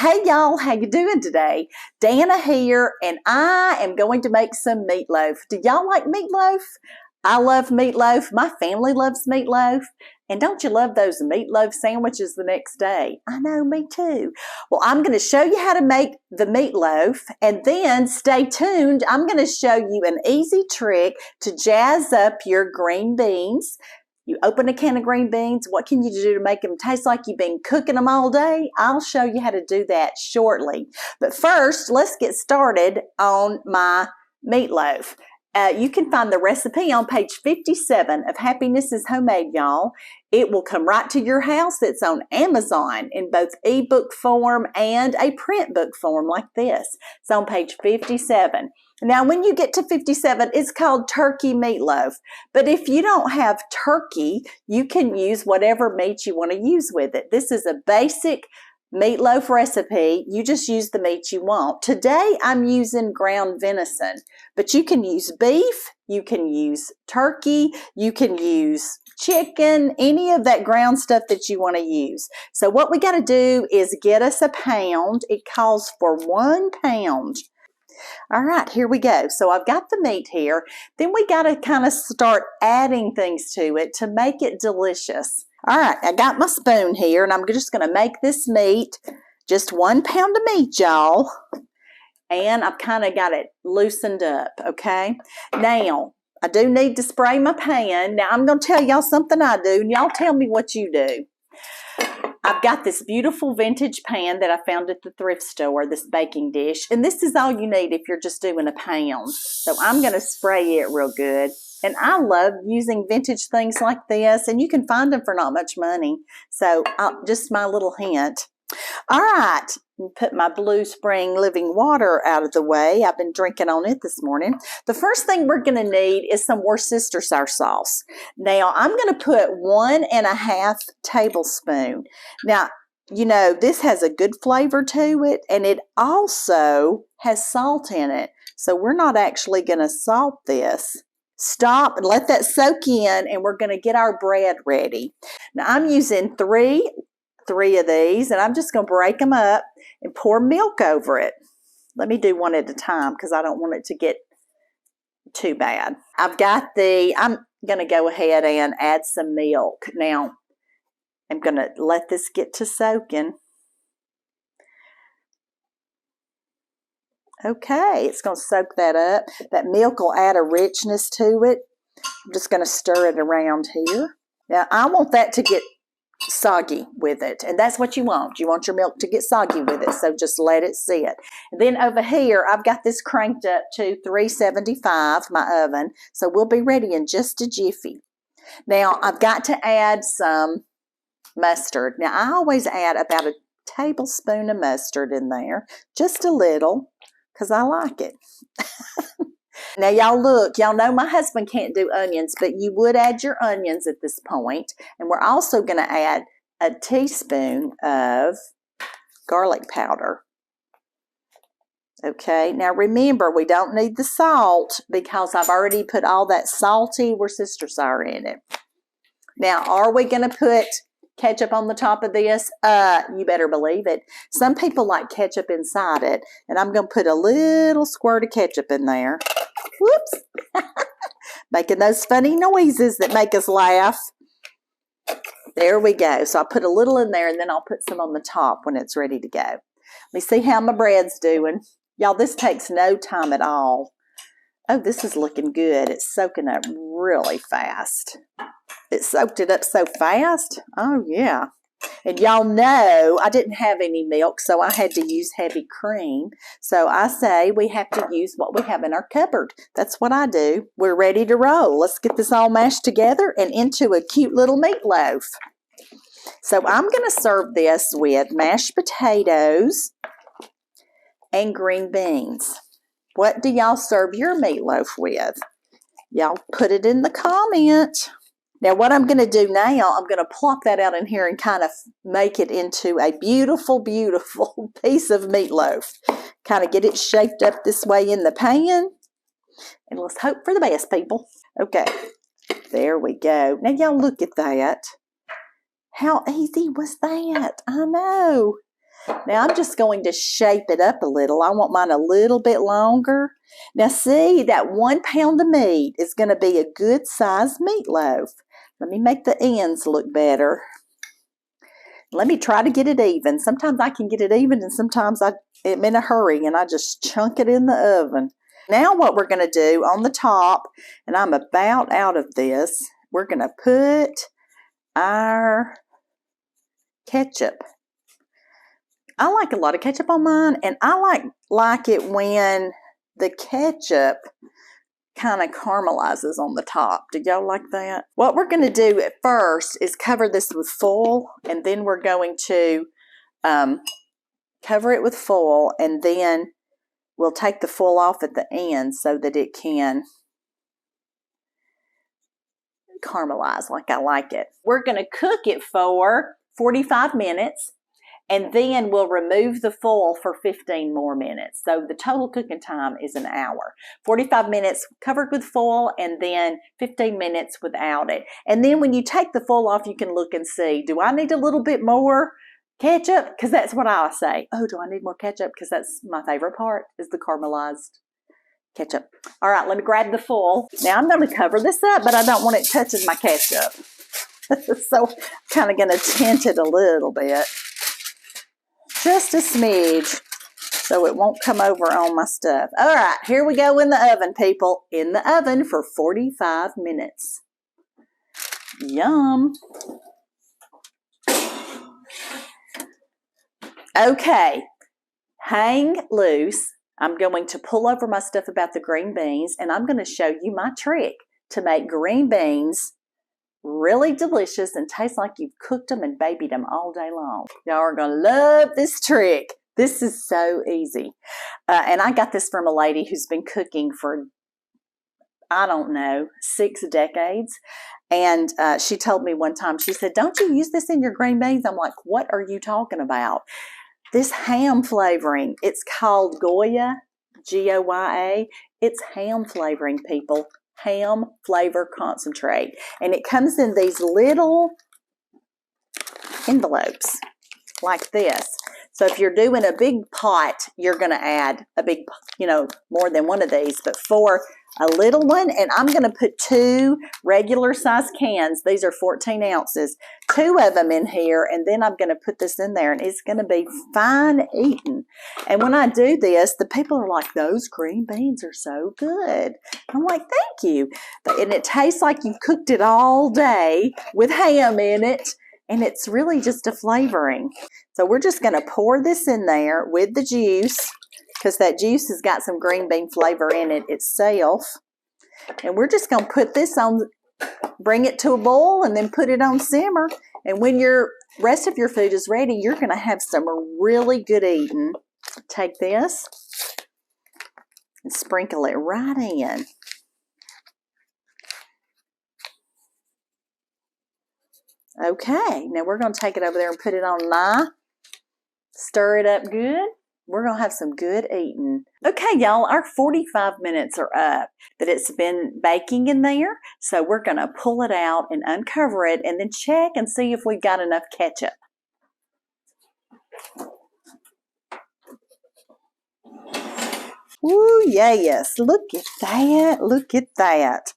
Hey y'all, how you doing today? Danna here, and I am going to make some meatloaf. Do y'all like meatloaf? I love meatloaf. My family loves meatloaf. And don't you love those meatloaf sandwiches the next day? I know, me too. Well, I'm going to show you how to make the meatloaf, and then stay tuned. I'm going to show you an easy trick to jazz up your green beans. You open a can of green beans. What can you do to make them taste like you've been cooking them all day? I'll show you how to do that shortly. But first, let's get started on my meatloaf. You can find the recipe on page 57 of Happiness is Homemade, y'all. It will come right to your house. It's on Amazon in both ebook form and a print book form like this. It's on page 57. Now, when you get to 57, it's called turkey meatloaf. But if you don't have turkey, you can use whatever meat you want to use with it. This is a basic meatloaf recipe. You just use the meat you want. Today, I'm using ground venison, but you can use beef, you can use turkey, you can use chicken, any of that ground stuff that you want to use. So what we got to do is get us a pound. It calls for 1 pound. All right, here we go. So I've got the meat here. Then we got to kind of start adding things to it to make it delicious. All right, I got my spoon here, and I'm just going to make this meat just 1 pound of meat, y'all. And I've kind of got it loosened up, okay? Now, I do need to spray my pan. Now, I'm going to tell y'all something I do, and y'all tell me what you do. I've got this beautiful vintage pan that I found at the thrift store, this baking dish, and this is all you need if you're just doing a pound. So I'm going to spray it real good. And I love using vintage things like this, and you can find them for not much money. So just my little hint. All right, put my Blue Spring Living Water out of the way. I've been drinking on it this morning. The first thing we're going to need is some Worcestershire sauce. Now, I'm going to put 1.5 tablespoons. Now, you know, this has a good flavor to it, and it also has salt in it. So we're not actually going to salt this. Stop and let that soak in, and we're going to get our bread ready. Now, I'm using three of these, and I'm just going to break them up and pour milk over it. Let me do one at a time because I don't want it to get too bad. I'm going to go ahead and add some milk. Now, I'm going to let this get to soaking. Okay, it's going to soak that up. That milk will add a richness to it. I'm just going to stir it around here. Now, I want that to get soggy with it, and that's what you want. You want your milk to get soggy with it, so just let it sit. And then over here, I've got this cranked up to 375, my oven, so we'll be ready in just a jiffy. Now, I've got to add some mustard. Now, I always add about a tablespoon of mustard in there, just a little, because I like it. Now, y'all look, y'all know my husband can't do onions, but you would add your onions at this point. And we're also going to add a teaspoon of garlic powder. Okay, now remember, we don't need the salt because I've already put all that salty Worcestershire in it. Now, are we going to put ketchup on the top of this? You better believe it. Some people like ketchup inside it, and I'm going to put a little squirt of ketchup in there. Whoops. Making those funny noises that make us laugh. There we go. So I'll put a little in there, and then I'll put some on the top when it's ready to go. Let me see how my bread's doing. Y'all, this takes no time at all. Oh, this is looking good. It's soaking up really fast. It soaked it up so fast. Oh, yeah. And y'all know I didn't have any milk, so I had to use heavy cream. So I say we have to use what we have in our cupboard. That's what I do. We're ready to roll. Let's get this all mashed together and into a cute little meatloaf. So I'm going to serve this with mashed potatoes and green beans. What do y'all serve your meatloaf with? Y'all put it in the comment. Now, what I'm going to do now, I'm going to plop that out in here and kind of make it into a beautiful, beautiful piece of meatloaf. Kind of get it shaped up this way in the pan. And let's hope for the best, people. Okay, there we go. Now, y'all look at that. How easy was that? I know. Now I'm just going to shape it up a little. I want mine a little bit longer. Now see, that 1 pound of meat is going to be a good sized meatloaf. Let me make the ends look better. Let me try to get it even. Sometimes I can get it even and sometimes I'm in a hurry and I just chunk it in the oven. Now what we're going to do on the top, and I'm about out of this, we're going to put our ketchup. I like a lot of ketchup on mine, and I like it when the ketchup kind of caramelizes on the top. Do y'all like that? What we're going to do at first is cover this with foil, and then we're going to cover it with foil, and then we'll take the foil off at the end so that it can caramelize like I like it. We're going to cook it for 45 minutes. And then we'll remove the foil for 15 more minutes. So the total cooking time is an hour. 45 minutes covered with foil and then 15 minutes without it. And then when you take the foil off, you can look and see, do I need a little bit more ketchup? Because that's what I say. Oh, do I need more ketchup? Because that's my favorite part is the caramelized ketchup. All right, let me grab the foil. Now I'm going to cover this up, but I don't want it touching my ketchup. So I'm kind of going to tint it a little bit. Just a smidge so it won't come over on my stuff. All right, here we go in the oven, people. In the oven for 45 minutes. Yum. Okay, hang loose. I'm going to pull over my stuff about the green beans, and I'm going to show you my trick to make green beans really delicious and taste like you've cooked them and babied them all day long. Y'all are going to love this trick. This is so easy. And I got this from a lady who's been cooking for, I don't know, 6 decades. And she told me one time, she said, don't you use this in your green beans? I'm like, what are you talking about? This ham flavoring, it's called Goya, G-O-Y-A. It's ham flavoring, people. Ham flavor concentrate, and it comes in these little envelopes like this. So if you're doing a big pot, you're going to add a big, more than one of these, but for a little one, and I'm going to put 2 regular size cans. These are 14 ounces, 2 of them in here, and then I'm going to put this in there, and it's going to be fine eating. And when I do this, the people are like, those green beans are so good. I'm like, thank you. And it tastes like you cooked it all day with ham in it, and it's really just a flavoring. So we're just going to pour this in there with the juice, because that juice has got some green bean flavor in it itself. And we're just going to put this on, bring it to a boil, and then put it on simmer. And when your rest of your food is ready, you're going to have some really good eating. Take this and sprinkle it right in. Okay, now we're going to take it over there and put it on high. Stir it up good. We're going to have some good eating. Okay, y'all, our 45 minutes are up, but it's been baking in there. So we're going to pull it out and uncover it and then check and see if we've got enough ketchup. Ooh, yes. Look at that. Look at that.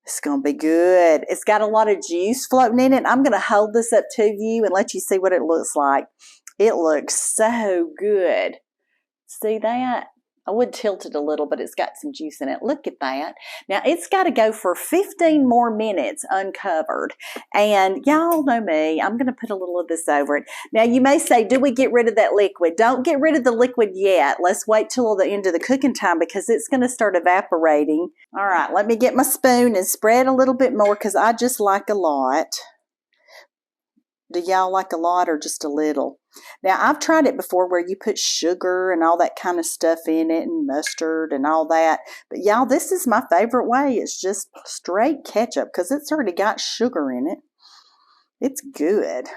It's going to be good. It's got a lot of juice floating in it. I'm going to hold this up to you and let you see what it looks like. It looks so good. See that? I would tilt it a little, but it's got some juice in it. Look at that. Now, it's got to go for 15 more minutes uncovered. And y'all know me. I'm going to put a little of this over it. Now, you may say, do we get rid of that liquid? Don't get rid of the liquid yet. Let's wait till the end of the cooking time because it's going to start evaporating. All right, let me get my spoon and spread a little bit more because I just like a lot. Do y'all like a lot or just a little? Now, I've tried it before where you put sugar and all that kind of stuff in it and mustard and all that. But y'all, this is my favorite way. It's just straight ketchup because it's already got sugar in it. It's good.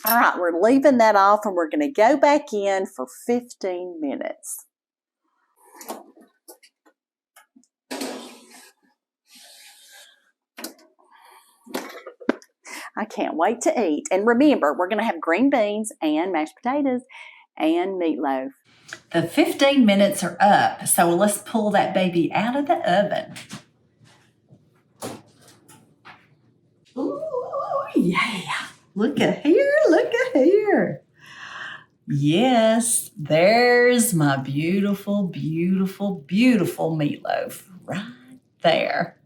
All right, we're leaving that off and we're going to go back in for 15 minutes. I can't wait to eat. And remember, we're going to have green beans and mashed potatoes and meatloaf. The 15 minutes are up, so let's pull that baby out of the oven. Ooh, yeah. Look at here, look at here. Yes, there's my beautiful, beautiful, beautiful meatloaf right there.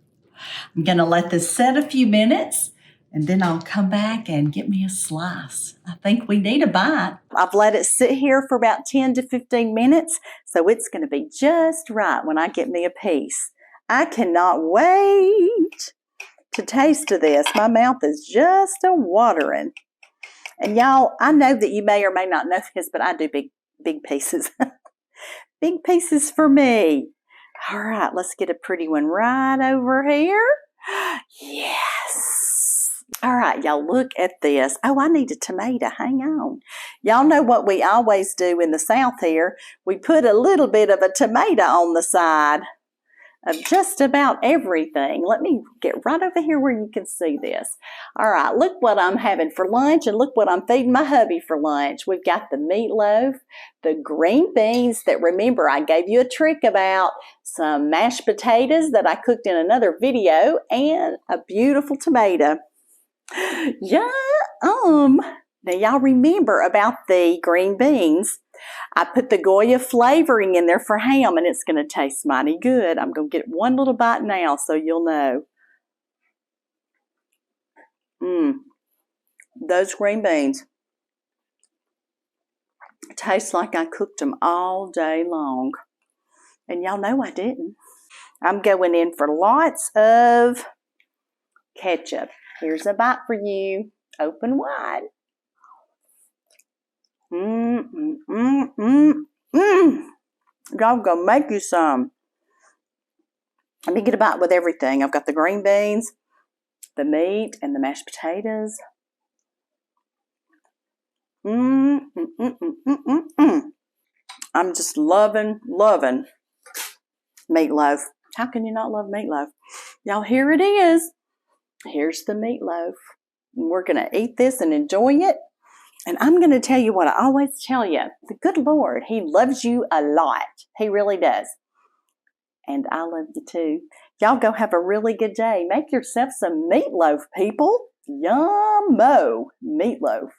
I'm going to let this set a few minutes, and then I'll come back and get me a slice. I think we need a bite. I've let it sit here for about 10 to 15 minutes, so it's going to be just right when I get me a piece. I cannot wait to taste of this. My mouth is just a-watering. And y'all, I know that you may or may not know this, but I do big pieces. Big pieces for me. All right, let's get a pretty one right over here. Yes. All right, y'all, look at this. Oh, I need a tomato. Hang on. Y'all know what we always do in the South here. We put a little bit of a tomato on the side of just about everything. Let me get right over here where you can see this. All right, look what I'm having for lunch, and look what I'm feeding my hubby for lunch. We've got the meatloaf, the green beans that, remember, I gave you a trick about, some mashed potatoes that I cooked in another video, and a beautiful tomato. Yum! Now, y'all remember about the green beans. I put the Goya flavoring in there for ham, and it's going to taste mighty good. I'm going to get one little bite now so you'll know. Those green beans taste like I cooked them all day long. And y'all know I didn't. I'm going in for lots of ketchup. Here's a bite for you. Open wide. Y'all gonna make you some. Let me get a bite with everything. I've got the green beans, the meat, and the mashed potatoes. I'm just loving meatloaf. How can you not love meatloaf? Y'all, here it is. Here's the meatloaf. We're gonna eat this and enjoy it. And I'm going to tell you what I always tell you. The good Lord, He loves you a lot. He really does. And I love you too. Y'all go have a really good day. Make yourself some meatloaf, people. Yum-mo meatloaf.